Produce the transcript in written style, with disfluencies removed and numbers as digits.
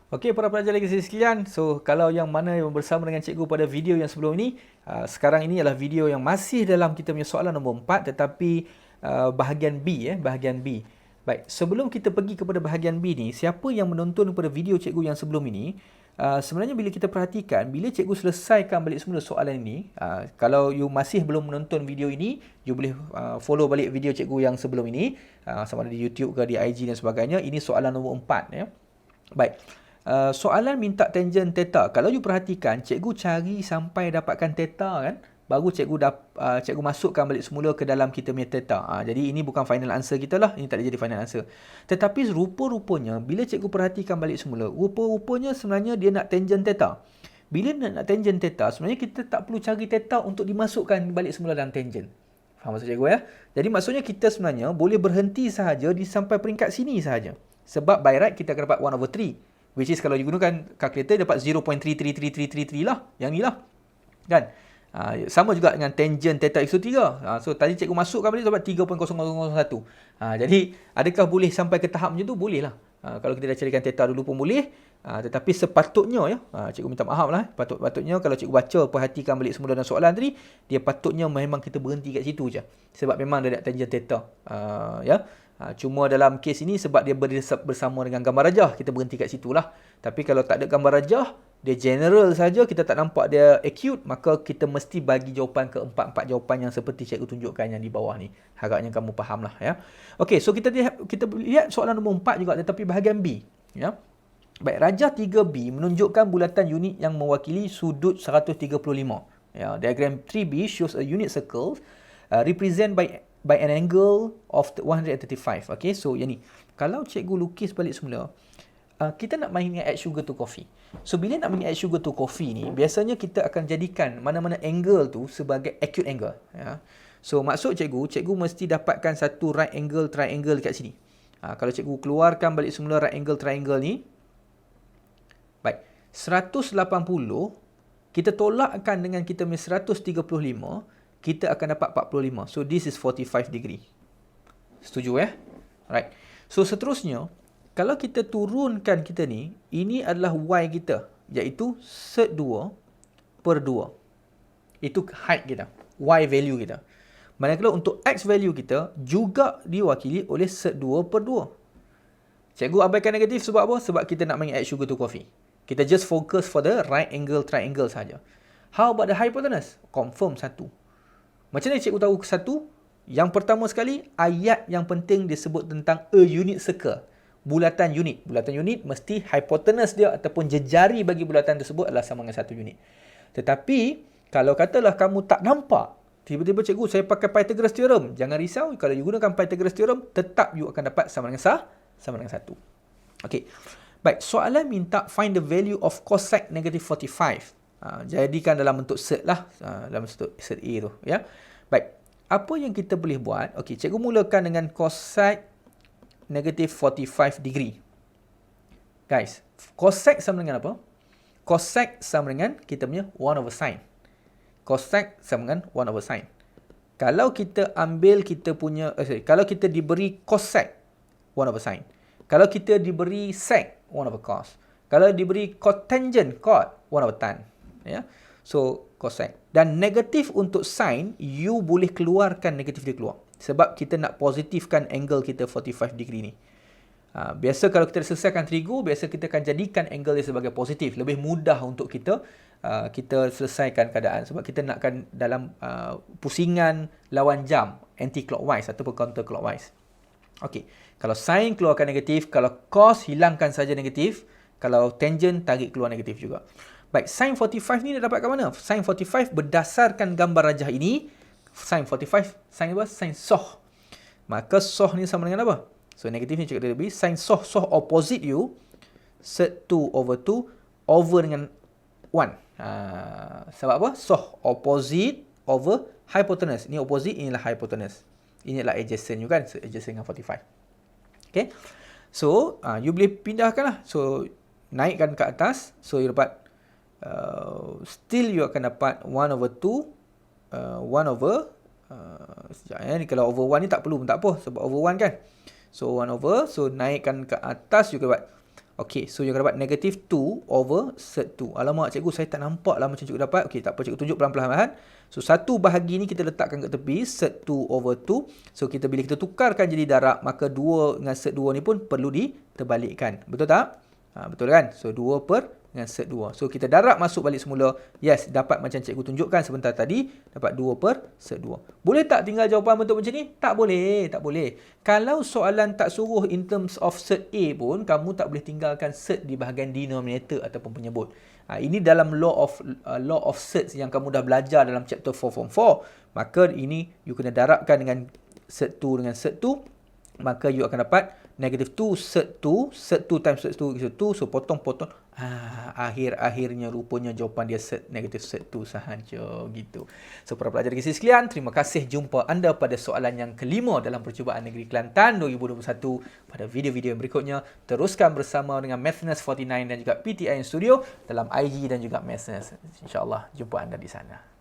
Okey, para pelajar legasi sekalian. So, kalau yang mana yang bersama dengan cikgu pada video yang sebelum ini, sekarang ini adalah video yang masih dalam kita punya soalan nombor 4 tetapi bahagian B, bahagian B. Baik, sebelum kita pergi kepada bahagian B ni, siapa yang menonton kepada video cikgu yang sebelum ini, sebenarnya bila kita perhatikan, bila cikgu selesaikan balik semula soalan ini, kalau you masih belum menonton video ini, you boleh follow balik video cikgu yang sebelum ini, sama ada di YouTube ke di IG dan sebagainya. Ini soalan nombor 4 ya. Baik. Soalan minta tangent theta. Kalau you perhatikan, cikgu cari sampai dapatkan theta kan, baru cikgu masukkan balik semula ke dalam kita punya theta. Jadi ini bukan final answer kita lah, ini tak ada jadi final answer. Tetapi rupa-rupanya bila cikgu perhatikan balik semula, rupa-rupanya sebenarnya dia nak tangent theta. Bila nak tangent theta, sebenarnya kita tak perlu cari theta untuk dimasukkan balik semula dalam tangent. Faham maksud cikgu ya? Jadi maksudnya kita sebenarnya boleh berhenti sahaja di sampai peringkat sini sahaja. Sebab by right kita akan dapat 1/3. Which is kalau digunakan calculator dapat 0.333333 lah. Yang ni lah. Kan? Sama juga dengan tangent theta x3. So tadi cikgu masukkan balik dapat 3.0001. Jadi adakah boleh sampai ke tahap macam tu? Boleh lah. Kalau kita dah carikan theta dulu pun boleh. Tetapi sepatutnya ya, cikgu minta maaf lah. Patutnya kalau cikgu baca, perhatikan balik semula dalam soalan tadi, dia patutnya memang kita berhenti kat situ je. Sebab memang dia nak tangent theta. Ya. Cuma dalam kes ini sebab dia bersama dengan gambar rajah, kita berhenti kat situ lah. Tapi kalau tak ada gambar rajah, dia general saja, kita tak nampak dia acute, maka kita mesti bagi jawapan ke empat jawapan yang seperti cikgu tunjukkan yang di bawah ni. Harapnya kamu faham lah ya. Okey, so kita lihat soalan nombor 4 juga tetapi bahagian B. Ya. Baik, rajah 3B menunjukkan bulatan unit yang mewakili sudut 135. Ya, diagram 3B shows a unit circle represent by an angle of 135. Okay, so yang ni. Kalau cikgu lukis balik semula, kita nak main dengan add sugar to coffee. So, bila nak main add sugar to coffee ni, biasanya kita akan jadikan mana-mana angle tu sebagai acute angle. Ya. So, maksud cikgu mesti dapatkan satu right angle triangle dekat sini. Kalau cikgu keluarkan balik semula right angle triangle ni, baik, 180, kita tolakkan dengan kita punya 135, kita akan dapat 45. So, this is 45 degree. Setuju ya? Right. So, seterusnya, kalau kita turunkan kita ni, ini adalah Y kita, iaitu sec 2 per 2. Itu height kita. Y value kita. Manakala untuk X value kita, juga diwakili oleh sec 2 per 2. Cikgu abaikan negatif sebab apa? Sebab kita nak main add sugar to coffee. Kita just focus for the right angle triangle saja. How about the hypotenuse? Confirm 1. Macam mana cikgu tahu satu? Yang pertama sekali, ayat yang penting disebut tentang a unit circle. Bulatan unit. Bulatan unit mesti hypotenuse dia ataupun jejari bagi bulatan tersebut adalah sama dengan 1 unit. Tetapi, kalau katalah kamu tak nampak, tiba-tiba cikgu saya pakai Pythagoras theorem. Jangan risau, kalau you gunakan Pythagoras theorem, tetap you akan dapat sama dengan 1. Okey. Baik, soalan minta find the value of cosec negative 45. Jadikan dalam bentuk set lah, dalam bentuk set A tu ya. Baik, apa yang kita boleh buat? Okey, cikgu mulakan dengan cosec negative 45 degree. Guys, cosec sama dengan apa? Cosec sama dengan kita punya 1 over sin. Cosec sama dengan 1 over sin. Kalau kita ambil kita punya kalau kita diberi cosec 1 over sin. Kalau kita diberi sec 1 over cos. Kalau diberi cotangent cot 1 over tan. Ya. So, cosec. Dan negatif untuk sin, you boleh keluarkan negatif dia keluar. Sebab kita nak positifkan angle kita 45 degree ni. Biasa kalau kita selesaikan trigo, biasa kita akan jadikan angle dia sebagai positif. Lebih mudah untuk kita selesaikan keadaan. Sebab kita nakkan dalam pusingan lawan jam, anti-clockwise ataupun counter-clockwise. Okey, kalau sin keluarkan negatif, kalau cos hilangkan saja negatif, kalau tangent tarik keluar negatif juga. Baik, sin 45 ni dah dapat kat mana? Sin 45 berdasarkan gambar rajah ini, sin 45, sin apa? Sin soh. Maka soh ni sama dengan apa? So, negatif ni cakap lebih. Sin soh opposite you, sec 2 over 2 over dengan 1. Sebab apa? Soh opposite over hypotenuse. Ini opposite, inilah hypotenuse. Ini adalah adjacent you kan? So, adjacent dengan 45. Okay. So, you boleh pindahkan lah. So, naikkan ke atas. So, you dapat still you akan dapat 1 over 2 1 over sekejap ya, ni kalau over 1 ni tak perlu pun tak apa sebab over 1 kan. So 1 over, so naikkan ke atas you dapat Okey, so you akan dapat negative 2 over cert 2. Alamak cikgu, saya tak nampak lah macam cikgu dapat. Okey, tak apa, cikgu tunjuk pelan-pelan. So, satu bahagi ni kita letakkan kat tepi, cert 2 over 2. So, bila kita tukarkan jadi darab, maka 2 dengan cert 2 ni pun perlu diterbalikkan. Betul tak? Betul kan? So, 2 per dengan cert 2. So, kita darab masuk balik semula. Yes, dapat macam cikgu tunjukkan sebentar tadi. Dapat 2 per cert 2. Boleh tak tinggal jawapan bentuk macam ni? Tak boleh. Tak boleh. Kalau soalan tak suruh in terms of cert A pun, kamu tak boleh tinggalkan cert di bahagian denominator ataupun penyebut. Ini dalam law of certs yang kamu dah belajar dalam chapter 4 form 4. Maka ini you kena darabkan dengan cert 2 dengan cert 2. Maka you akan dapat negative 2 cert 2. Cert 2 times cert 2 is 2. So, potong-potong. Akhir-akhirnya rupanya jawapan dia negative cert 2 sahaja. Gitu. So, para pelajar di sekalian, terima kasih jumpa anda pada soalan yang kelima dalam percubaan Negeri Kelantan 2021. Pada video-video yang berikutnya, teruskan bersama dengan Mathness 49 dan juga PTIN Studio dalam IG dan juga Mathness. InsyaAllah, jumpa anda di sana.